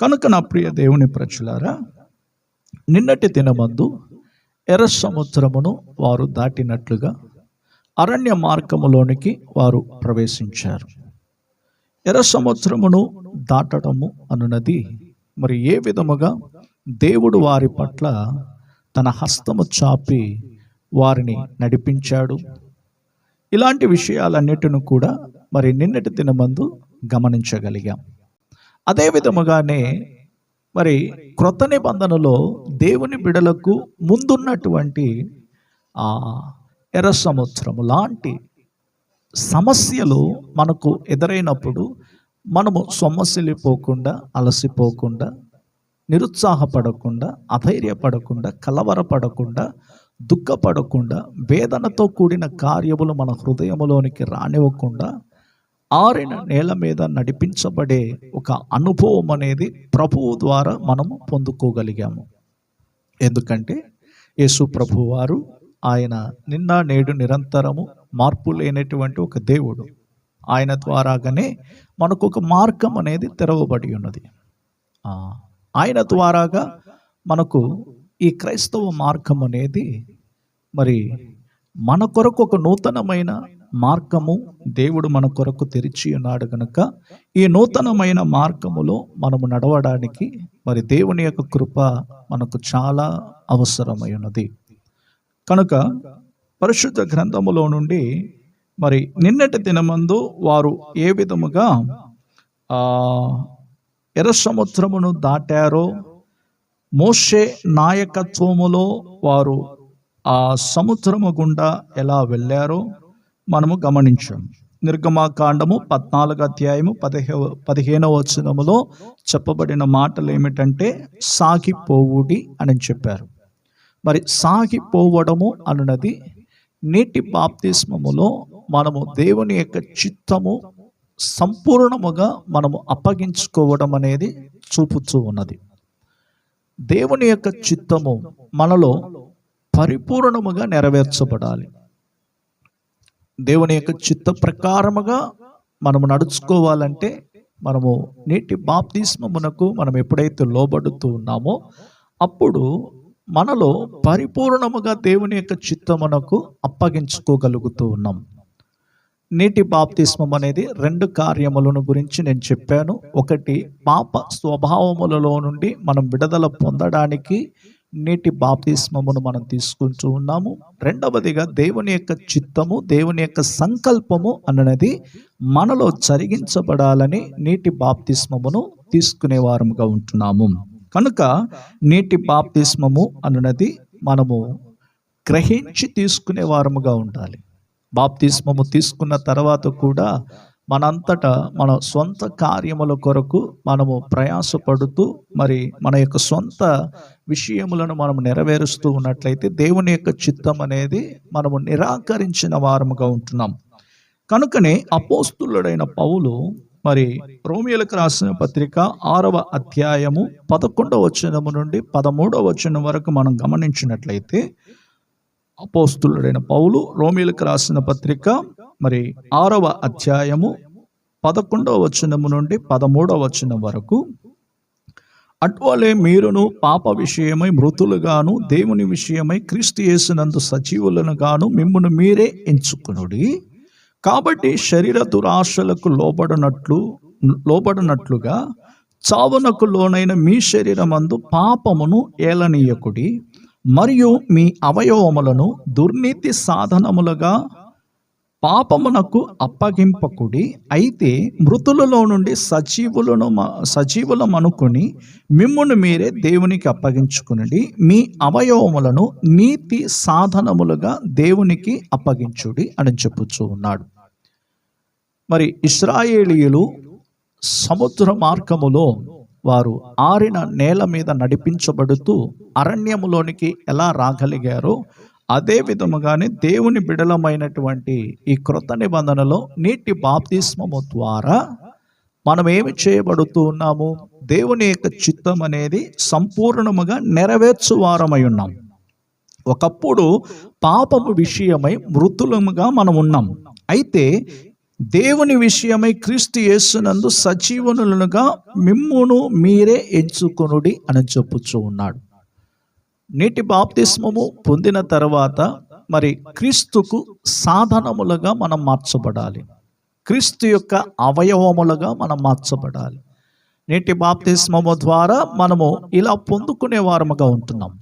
కనుక నా ప్రియ దేవుని ప్రజలారా, నిన్నటి దినమందు ఎర్ర సముద్రమును వారు దాటినట్లుగా అరణ్య మార్గములోనికి వారు ప్రవేశించారు. ఎర్ర సముద్రమును దాటడము అనున్నది మరి ఏ విధముగా దేవుడు వారి పట్ల తన హస్తము చాపి వారిని నడిపించాడు, ఇలాంటి విషయాలన్నిటిని కూడా మరి నిన్నటి దినమందు గమనించగలిగాం. అదే విధముగానే మరి క్రొత్త నిబంధనలో దేవుని బిడలకు ముందున్నటువంటి ఆ ఎర్ర సముద్రము లాంటి సమస్యలు మనకు ఎదురైనప్పుడు మనము సొమ్మసిల్లిపోకుండా, అలసిపోకుండా, నిరుత్సాహపడకుండా, అధైర్యపడకుండా, కలవరపడకుండా, దుఃఖపడకుండా, వేదనతో కూడిన కార్యములు మన హృదయములోనికి రానివ్వకుండా ఆరిన నేల మీద నడిపించబడే ఒక అనుభవం అనేది ప్రభువు ద్వారా మనము పొందుకోగలిగాము. ఎందుకంటే యేసు ప్రభువు వారు ఆయన నిన్న నేడు నిరంతరము మార్పు లేనటువంటి ఒక దేవుడు. ఆయన ద్వారాగానే మనకు ఒక మార్గం అనేది తెరవబడి ఉన్నది. ఆయన ద్వారాగా మనకు ఈ క్రైస్తవ మార్గం అనేది మరి మన కొరకు ఒక నూతనమైన మార్గము దేవుడు మన కొరకు తెరిచి ఉన్నాడు. కనుక ఈ నూతనమైన మార్గములో మనము నడవడానికి మరి దేవుని యొక్క కృప మనకు చాలా అవసరమై ఉన్నది. కనుక పరిశుద్ధ గ్రంథములో నుండి మరి నిన్నటి దినమందు వారు ఏ విధముగా ఎర్ర సముద్రమును దాటారో, మోషే నాయకత్వములో వారు ఆ సముద్రము గుండా ఎలా వెళ్ళారో మనము గమనించాం. నిర్గమాకాండము 14వ అధ్యాయము 15వ వచనములో చెప్పబడిన మాటలు ఏమిటంటే సాగిపోవుడి అని చెప్పారు. మరి సాగిపోవడము అనున్నది నీటి బాప్తిస్మములో మనము దేవుని యొక్క చిత్తము సంపూర్ణముగా మనము అప్పగించుకోవడం అనేది చూపుతూ ఉన్నది. దేవుని యొక్క చిత్తము మనలో పరిపూర్ణముగా నెరవేర్చబడాలి. దేవుని యొక్క చిత్త ప్రకారముగా మనము నడుచుకోవాలంటే మనము నీటి బాప్తిస్మమునకు మనం ఎప్పుడైతే లోబడుతూ ఉన్నామో అప్పుడు మనలో పరిపూర్ణముగా దేవుని యొక్క చిత్తమునకు అప్పగించుకోగలుగుతూ ఉన్నాం. నీటి బాప్తిస్మం అనేది 2 కార్యములను గురించి నేను చెప్పాను. ఒకటి, పాప స్వభావములలో నుండి మనం విడుదల పొందడానికి నీటి బాప్తిస్మమును మనం తీసుకుంటూ ఉన్నాము. రెండవదిగా దేవుని యొక్క చిత్తము, దేవుని యొక్క సంకల్పము అన్నది మనలో జరిగించబడాలని నీటి బాప్తిస్మమును తీసుకునే వారముగా ఉంటున్నాము. కనుక నీటి బాప్తిస్మము అన్నది మనము గ్రహించి తీసుకునే వారముగా ఉండాలి. బాప్తిస్మము తీసుకున్న తర్వాత కూడా మనంతటా మన సొంత కార్యముల కొరకు మనము ప్రయాసపడుతూ మరి మన యొక్క సొంత విషయములను మనం నెరవేరుస్తూ ఉన్నట్లయితే దేవుని యొక్క చిత్తం అనేది మనము నిరాకరించిన వారముగా ఉంటున్నాం. కనుకనే అపోస్తులుడైన పౌలు మరి రోమియోలకు రాసిన పత్రిక 6వ అధ్యాయము 11వ వచనము నుండి 13వ వచనం వరకు మనం గమనించినట్లయితే, అపోస్తులుడైన పౌలు రోమియోలకు రాసిన పత్రిక మరి 6వ అధ్యాయము 11వ వచనము నుండి 13వ వచనం వరకు, అటువలే మీరును పాప విషయమై మృతులుగాను దేవుని విషయమై క్రీస్తు యేసునందు సజీవులను గాను మిమ్మును మీరే ఎంచుకొనుడి. కాబట్టి శరీర దురాశలకు లోబడినట్లుగా చావునకు లోనైన మీ శరీరమందు పాపమును ఏలనీయకుడి, మరియు మీ అవయవములను దుర్నీతి సాధనములుగా పాపమునకు అప్పగింపకుడి. అయితే మృతులలో నుండి సజీవులమనుకుని మిమ్మును మీరే దేవునికి అప్పగించుకునండి. మీ అవయవములను నీతి సాధనములుగా దేవునికి అప్పగించుడి అని చెప్పుచూ ఉన్నాడు. మరి ఇశ్రాయేలీయులు సముద్ర మార్గములో వారు ఆరిన నేల మీద నడిపించబడుతూ అరణ్యములోనికి ఎలా రాగలిగారో అదే విధముగానే దేవుని బిడలమైనటువంటి ఈ క్రొత్త నిబంధనలో నీటి బాప్తిస్మము ద్వారా మనం ఏమి చేయబడుతూ ఉన్నాము? దేవుని యొక్క చిత్తం అనేది సంపూర్ణముగా నెరవేర్చువారమై ఉన్నాం. ఒకప్పుడు పాపము విషయమై మృతులముగా మనం ఉన్నాం. అయితే దేవుని విషయమై క్రీస్తు యేసునందు సజీవనులుగా మిమ్మును మీరే ఎంచుకొనుడి అని చెప్పుచూ ఉన్నాడు. నీటి బాప్తిస్మము పొందిన తర్వాత మరి క్రీస్తుకు సాధనములుగా మనం మార్చబడాలి. క్రీస్తు యొక్క అవయవములుగా మనం మార్చబడాలి. నీటి బాప్తిస్మము ద్వారా మనము ఇలా పొందుకునే వారముగా ఉంటున్నాం.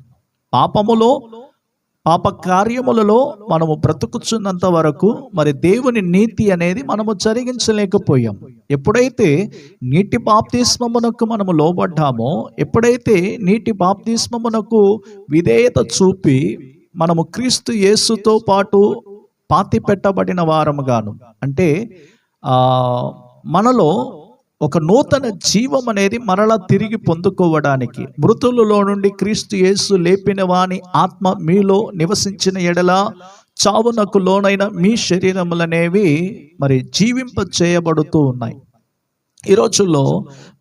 పాప కార్యములలో మనము బ్రతుకుచున్నంత వరకు మరి దేవుని నీతి అనేది మనము జరిగించలేకపోయాం. ఎప్పుడైతే నీటి బాప్తిస్మమునకు మనము లోబడ్డామో, ఎప్పుడైతే నీటి బాప్తిస్మమునకు విధేయత చూపి మనము క్రీస్తు యేసుతో పాటు పాతి పెట్టబడిన వారముగాను, అంటే మనలో ఒక నూతన జీవం అనేది మరలా తిరిగి పొందుకోవడానికి, మృతులలో నుండి క్రీస్తు యేసు లేపిన వాని ఆత్మ మీలో నివసించిన ఎడల చావునకు లోనైన మీ శరీరములనేవి మరి జీవింప చేయబడుతూ ఉన్నాయి. ఈ రోజుల్లో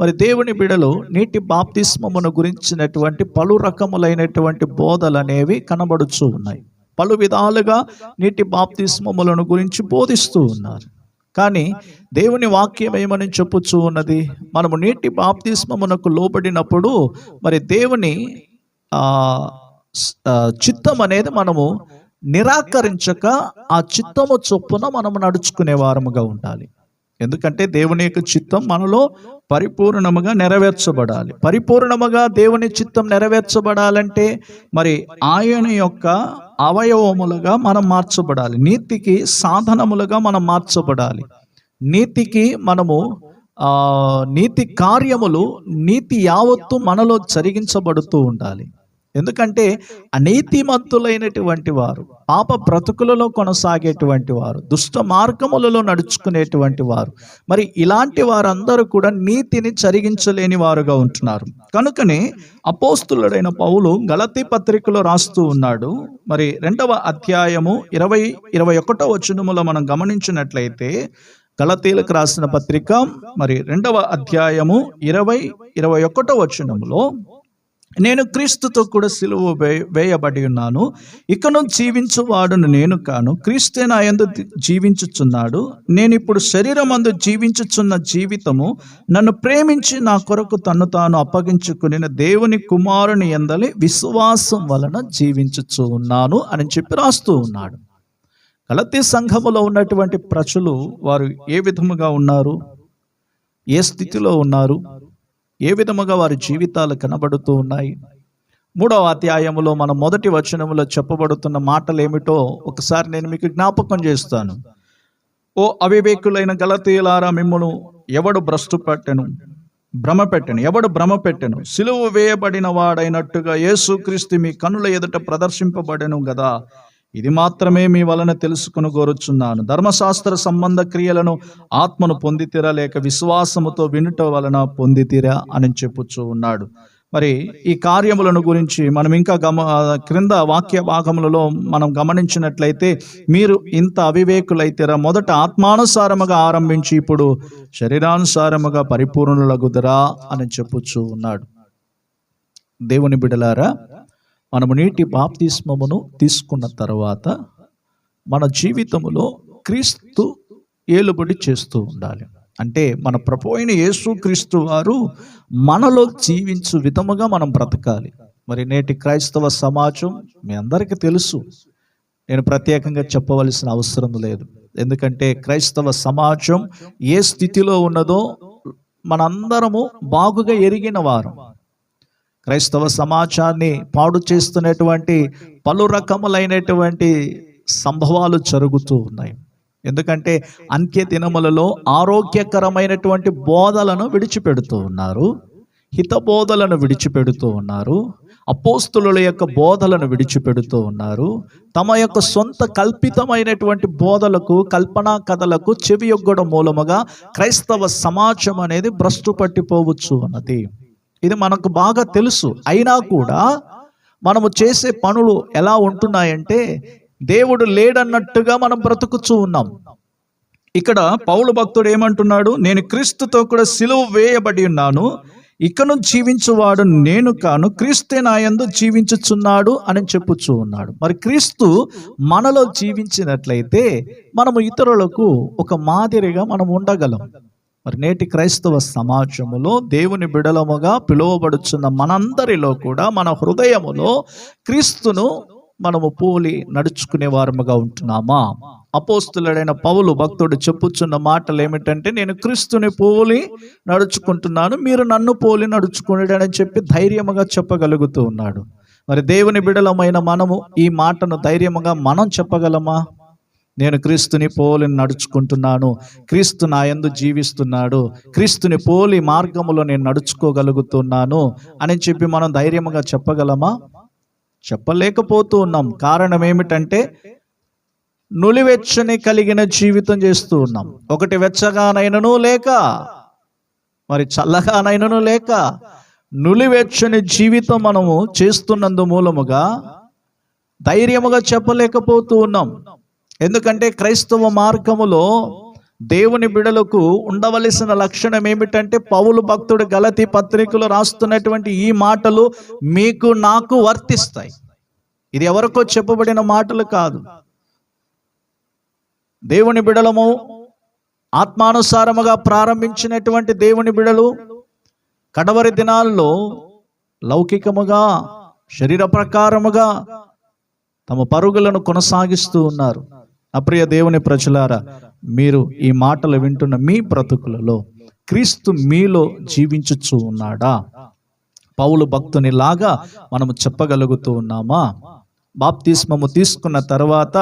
మరి దేవుని బిడలు నీటి బాప్తిస్మమును గురించినటువంటి పలు రకములైనటువంటి బోధలు అనేవి కనబడుతూ ఉన్నాయి. పలు విధాలుగా నీటి బాప్తిస్మములను గురించి బోధిస్తూ ఉన్నారు. కానీ దేవుని వాక్యం ఏమని చెప్పుచూ ఉన్నది? మనము నీటి బాప్తిస్మమునకు లోబడినప్పుడు మరి దేవుని చిత్తం అనేది మనము నిరాకరించక ఆ చిత్తము చొప్పున మనము నడుచుకునే వారముగా ఉండాలి. ఎందుకంటే దేవుని యొక్క చిత్తం మనలో పరిపూర్ణముగా నెరవేర్చబడాలి. పరిపూర్ణముగా దేవుని చిత్తం నెరవేర్చబడాలంటే మరి ఆయన యొక్క అవయవములుగా మనం మార్చబడాలి. నీతికి సాధనములుగా మనం మార్చబడాలి. నీతికి మనము నీతి కార్యములు, నీతి యావత్తు మనలో జరిగించబడుతూ ఉండాలి. ఎందుకంటే అనీతిమంతులైనటువంటి వారు, పాప బ్రతుకులలో కొనసాగేటువంటి వారు, దుష్ట మార్గములలో నడుచుకునేటువంటి వారు, మరి ఇలాంటి వారందరూ కూడా నీతిని జరిగించలేని వారుగా ఉంటున్నారు. కనుకనే అపోస్తులుడైన పౌలు గలతీ పత్రికలో రాస్తూ ఉన్నాడు. మరి 2వ అధ్యాయము 20-21 వచనములో మనం గమనించినట్లయితే, గలతీలకు రాసిన పత్రిక మరి 2వ అధ్యాయము 20-21 వచనములో, నేను క్రీస్తుతో కూడా సిలువ వేయబడి ఉన్నాను, ఇకను జీవించువాడును నేను కాను, క్రీస్తే నా యందు జీవించుచున్నాడు. నేను ఇప్పుడు శరీరమందు జీవించుచున్న జీవితము నన్ను ప్రేమించి నా కొరకు తన్ను తాను అప్పగించుకుని దేవుని కుమారుని యందలి విశ్వాసం వలన జీవించుచు ఉన్నాను అని చెప్పి రాస్తూ ఉన్నాడు. గలతీ సంఘములో ఉన్నటువంటి ప్రజలు వారు ఏ విధముగా ఉన్నారు, ఏ స్థితిలో ఉన్నారు, ఏ విధముగా వారి జీవితాలు కనబడుతూ ఉన్నాయి? 3వ అధ్యాయములో మన మొదటి వచనములో చెప్పబడుతున్న మాటలు ఏమిటో ఒకసారి నేను మీకు జ్ఞాపకం చేస్తాను. ఓ అవివేకులైన గలతీయులారా, మిమ్మును ఎవడు భ్రమ పెట్టెను? సిలువ వేయబడిన వాడైనట్టుగా యేసుక్రీస్తు మీ కనుల ఎదుట ప్రదర్శింపబడెను గదా, ఇది మాత్రమే మీ వలన తెలుసుకుని కోరుచున్నాను. ధర్మశాస్త్ర సంబంధ క్రియలను ఆత్మను పొందితిరా, లేక విశ్వాసముతో వినుట వలన పొందితిరా అని చెప్పుచూ ఉన్నాడు. మరి ఈ కార్యములను గురించి మనం ఇంకా క్రింద వాక్య భాగములలో మనం గమనించినట్లయితే, మీరు ఇంత అవివేకులైతేరా, మొదట ఆత్మానుసారముగా ఆరంభించి ఇప్పుడు శరీరానుసారముగా పరిపూర్ణులగుదరా అని చెప్పుచూ ఉన్నాడు. దేవుని బిడలారా, మనము నీటి బాప్తిస్మమును తీసుకున్న తర్వాత మన జీవితములో క్రీస్తు ఏలుబడి చేస్తూ ఉండాలి. అంటే మన ప్రభు అయిన యేసుక్రీస్తు వారు మనలో జీవించు విధముగా మనం బ్రతకాలి. మరి నేటి క్రైస్తవ సమాజం మీ అందరికీ తెలుసు, నేను ప్రత్యేకంగా చెప్పవలసిన అవసరం లేదు. ఎందుకంటే క్రైస్తవ సమాజం ఏ స్థితిలో ఉన్నదో మనందరము బాగుగా ఎరిగిన వారు. క్రైస్తవ సమాజాన్ని పాడు చేస్తున్నటువంటి పలు రకములైనటువంటి సంభవాలు జరుగుతూ ఉన్నాయి. ఎందుకంటే అంత్య దినములలో ఆరోగ్యకరమైనటువంటి బోధలను విడిచిపెడుతూ ఉన్నారు, హితబోధలను విడిచిపెడుతూ ఉన్నారు, అపోస్తుల యొక్క బోధలను విడిచిపెడుతూ ఉన్నారు. తమ యొక్క సొంత కల్పితమైనటువంటి బోధలకు, కల్పనా కథలకు చెవియొగ్గడం మూలముగా క్రైస్తవ సమాజం అనేది భ్రష్టు పట్టిపోవచ్చు అన్నది ఇది మనకు బాగా తెలుసు. అయినా కూడా మనము చేసే పనులు ఎలా ఉంటున్నాయంటే దేవుడు లేడన్నట్టుగా మనం బ్రతుకుచూ ఉన్నాం. ఇక్కడ పౌలు భక్తుడు ఏమంటున్నాడు? నేను క్రీస్తుతో కూడా సిలువ వేయబడి ఉన్నాను, ఇకను జీవించువాడు నేను కాను, క్రీస్తే నా యందు జీవించుచున్నాడు అని చెప్పుచూ ఉన్నాడు. మరి క్రీస్తు మనలో జీవించినట్లయితే మనము ఇతరులకు ఒక మాదిరిగా మనం ఉండగలం. మరి నేటి క్రైస్తవ సమాజములో దేవుని బిడలముగా పిలువబడుచున్న మనందరిలో కూడా మన హృదయములో క్రీస్తును మనము పోలి నడుచుకునే వారముగా ఉంటున్నామా? అపోస్తులుడైన పౌలు భక్తుడు చెప్పుచున్న మాటలు ఏమిటంటే, నేను క్రీస్తుని పోలి నడుచుకుంటున్నాను, మీరు నన్ను పోలి నడుచుకున్నాడు అని చెప్పి ధైర్యముగా చెప్పగలుగుతూ ఉన్నాడు. మరి దేవుని బిడలమైన మనము ఈ మాటను ధైర్యముగా మనం చెప్పగలమా? నేను క్రీస్తుని పోలి నడుచుకుంటున్నాను, క్రీస్తు నా యందు జీవిస్తున్నాడు, క్రీస్తుని పోలి మార్గములో నేను నడుచుకోగలుగుతున్నాను అని చెప్పి మనం ధైర్యముగా చెప్పగలమా? చెప్పలేకపోతూ ఉన్నాం. కారణం ఏమిటంటే, నులివెచ్చని కలిగిన జీవితం చేస్తూ ఉన్నాం. ఒకటి వెచ్చగానైనను లేక, మరి చల్లగానైనను లేక, నులివెచ్చని జీవితం మనము చేస్తున్నందు మూలముగా ధైర్యముగా చెప్పలేకపోతూ ఉన్నాం. ఎందుకంటే క్రైస్తవ మార్గములో దేవుని బిడలకు ఉండవలసిన లక్షణం ఏమిటంటే, పౌలు భక్తుడు గలతీ పత్రికలో రాస్తున్నటువంటి ఈ మాటలు మీకు నాకు వర్తిస్తాయి. ఇది ఎవరికో చెప్పబడిన మాటలు కాదు. దేవుని బిడలము, ఆత్మానుసారముగా ప్రారంభించినటువంటి దేవుని బిడలు కడవరి దినాల్లో లౌకికముగా, శరీర ప్రకారముగా తమ పరుగులను కొనసాగిస్తూ ఉన్నారు. అప్రియ దేవుని ప్రజలారా, మీరు ఈ మాటలు వింటున్న మీ బ్రతుకులలో క్రీస్తు మీలో జీవించుచూ ఉన్నాడా? పౌలు భక్తుని లాగా మనము చెప్పగలుగుతూ ఉన్నామా? బాప్తిస్మము తీసుకున్న తర్వాత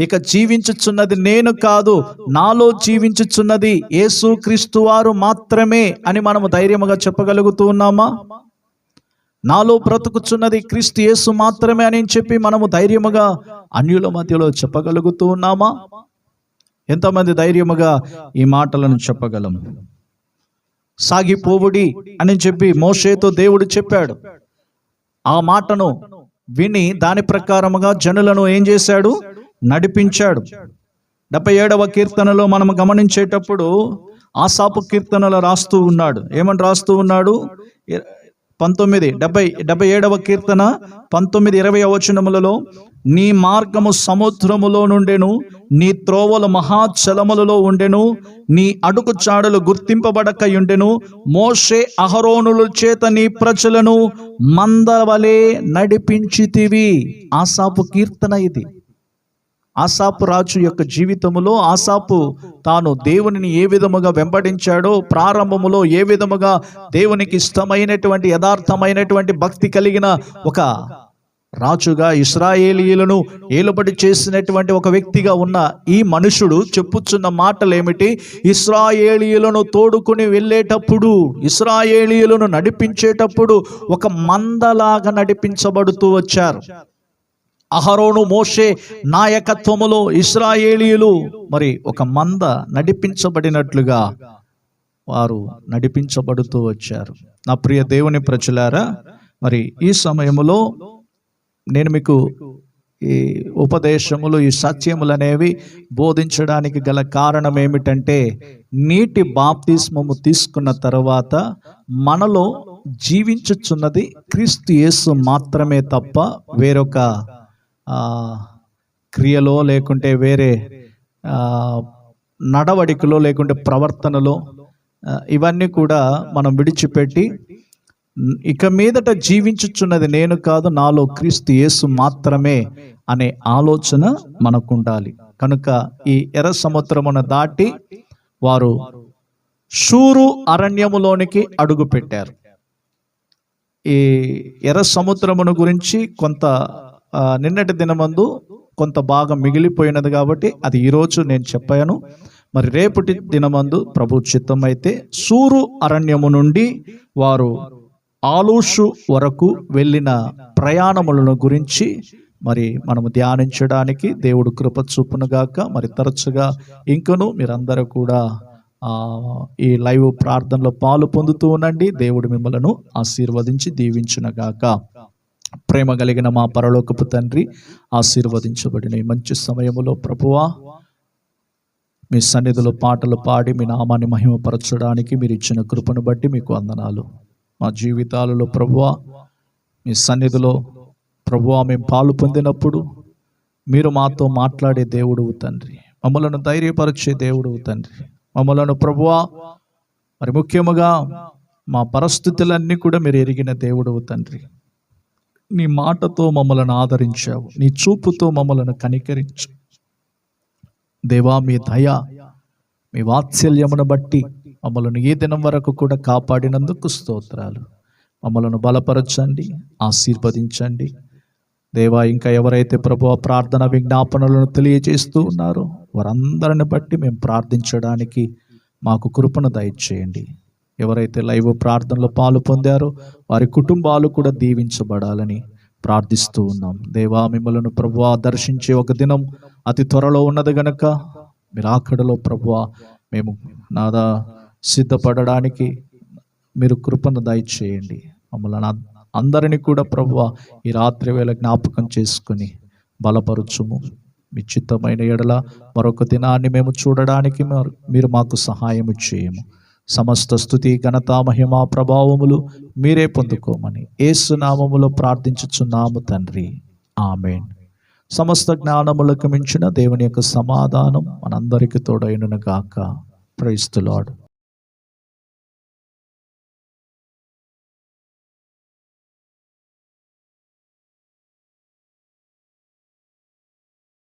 ఇక జీవించుచున్నది నేను కాదు, నాలో జీవించుచున్నది యేసు క్రీస్తు వారు మాత్రమే అని మనము ధైర్యముగా చెప్పగలుగుతూ ఉన్నామా? నాలో బ్రతుకుచున్నది క్రీస్తు యేసు మాత్రమే అని చెప్పి మనము ధైర్యముగా అన్యుల మధ్యలో చెప్పగలుగుతూ ఉన్నామా? ఎంతమంది ధైర్యముగా ఈ మాటలను చెప్పగలము? సాగిపోవుడి అని చెప్పి మోషేతో దేవుడు చెప్పాడు. ఆ మాటను విని దాని ప్రకారముగా జనులను ఏం చేశాడు? నడిపించాడు. 77వ కీర్తనలో మనం గమనించేటప్పుడు ఆసాపు కీర్తనలు రాస్తూ ఉన్నాడు. ఏమని రాస్తూ ఉన్నాడు? 77వ కీర్తన 19-20 వచనములలో, నీ మార్గము సముద్రములో నుండెను, నీ త్రోవలు మహాచలములలో ఉండెను, నీ అడుగు చాడలు గుర్తింపబడకయుండెను, మోషే అహరోనుల చేత నీ ప్రజలను మందవలే నడిపించితివి. ఆసాపు కీర్తన ఇది. ఆసాపు రాజు యొక్క జీవితములో ఆసాపు తాను దేవునిని ఏ విధముగా వెంబడించాడో, ప్రారంభములో ఏ విధముగా దేవునికి ఇష్టమైనటువంటి యథార్థమైనటువంటి భక్తి కలిగిన ఒక రాజుగా ఇశ్రాయేలీయులను ఏలుబడి చేసినటువంటి ఒక వ్యక్తిగా ఉన్న ఈ మనుషుడు చెప్పుచున్న మాటలు ఏమిటి? ఇశ్రాయేలీయులను తోడుకుని వెళ్ళేటప్పుడు, ఇశ్రాయేలీయులను నడిపించేటప్పుడు ఒక మందలాగా నడిపించబడుతూ వచ్చారు. అహరోను మోషే నాయకత్వములో ఇశ్రాయేలీయులు మరి ఒక మంద నడిపించబడినట్లుగా వారు నడిపించబడుతూ వచ్చారు. నా ప్రియ దేవుని ప్రజలారా, మరి ఈ సమయములో నేను మీకు ఈ ఉపదేశములు, ఈ సత్యములు అనేవి బోధించడానికి గల కారణం ఏమిటంటే, నీటి బాప్తిస్మము తీసుకున్న తర్వాత మనలో జీవించుచున్నది క్రీస్తు యేసు మాత్రమే తప్ప వేరొక క్రియలో, లేకుంటే వేరే నడవడికలో, లేకుంటే ప్రవర్తనలో, ఇవన్నీ కూడా మనం విడిచిపెట్టి ఇక మీదట జీవించుచున్నది నేను కాదు, నాలో క్రీస్తు యేసు మాత్రమే అనే ఆలోచన మనకు ఉండాలి. కనుక ఈ ఎర్ర సముద్రమును దాటి వారు షూరు అరణ్యములోనికి అడుగు పెట్టారు. ఈ ఎర్ర సముద్రమును గురించి కొంత నిన్నటి దినమందు కొంత భాగం మిగిలిపోయినది కాబట్టి అది ఈరోజు నేను చెప్పాను. మరి రేపటి దినమందు ప్రభు చిత్తమైతే షూరు అరణ్యము నుండి వారు ఆలూషు వరకు వెళ్ళిన ప్రయాణములను గురించి మరి మనము ధ్యానించడానికి దేవుడు కృప చూపునుగాక. మరి తరచుగా ఇంకను మీరందరూ కూడా ఈ లైవ్ ప్రార్థనలో పాలు పొందుతూ ఉండండి. దేవుడు మిమ్మలను ఆశీర్వదించి దీవించునుగాక. ప్రేమ కలిగిన మా పరలోకపు తండ్రి, ఆశీర్వదించబడిన ఈ మంచి సమయములో ప్రభువా, మీ సన్నిధిలో పాటలు పాడి మీ నామాన్ని మహిమపరచడానికి మీరు ఇచ్చిన కృపను బట్టి మీకు వందనాలు. మా జీవితాలలో ప్రభువా మీ సన్నిధిలో ప్రభువా మేము పాలు పొందినప్పుడు మీరు మాతో మాట్లాడే దేవుడువు తండ్రి, మమ్మలను ధైర్యపరిచే దేవుడువు తండ్రి. మమ్మలను ప్రభువా మరి ముఖ్యముగా మా పరిస్థితులన్నీ కూడా మీరు ఎరిగిన దేవుడువు తండ్రి. నీ మాటతో మమ్మలను ఆదరించావు, నీ చూపుతో మమ్మలను కనికరించు దేవా. మీ దయ మీ వాత్సల్యమును బట్టి మమ్మలను ఈ దినం వరకు కూడా కాపాడినందుకు స్తోత్రాలు. మమ్మలను బలపరచండి, ఆశీర్వదించండి దేవా. ఇంకా ఎవరైతే ప్రభువా ప్రార్థన విజ్ఞాపనలను తెలియజేస్తూ ఉన్నారో వారందరిని బట్టి మేము ప్రార్థించడానికి మాకు కృపను దయచేయండి. ఎవరైతే లైవ్ ప్రార్థనలో పాలు పొందారో వారి కుటుంబాలు కూడా దీవించబడాలని ప్రార్థిస్తూ ఉన్నాం దేవా. మిమ్మలను ప్రభువా దర్శించే ఒక దినం అతి త్వరలో ఉన్నది గనక మీరు ఆఖడలో ప్రభువా మేము నాదా సిద్ధపడడానికి మీరు కృపను దయచేయండి. మమ్మల్ని అందరినీ కూడా ప్రభువా ఈ రాత్రి వేళ జ్ఞాపకం చేసుకుని బలపరచుము. మీ చిత్తమైన ఎడల మరొక దినాన్ని మేము చూడడానికి మీరు మాకు సహాయము చేయము. సమస్త స్తుతి ఘనత మహిమ ప్రభావములు మీరే పొందుకోమని యేసు నామములో ప్రార్థించుచున్నాము తండ్రి, ఆమేన్. సమస్త జ్ఞానములకు మించిన దేవుని యొక్క సమాధానం మనందరికీ తోడైనను గాక. Praise the lord.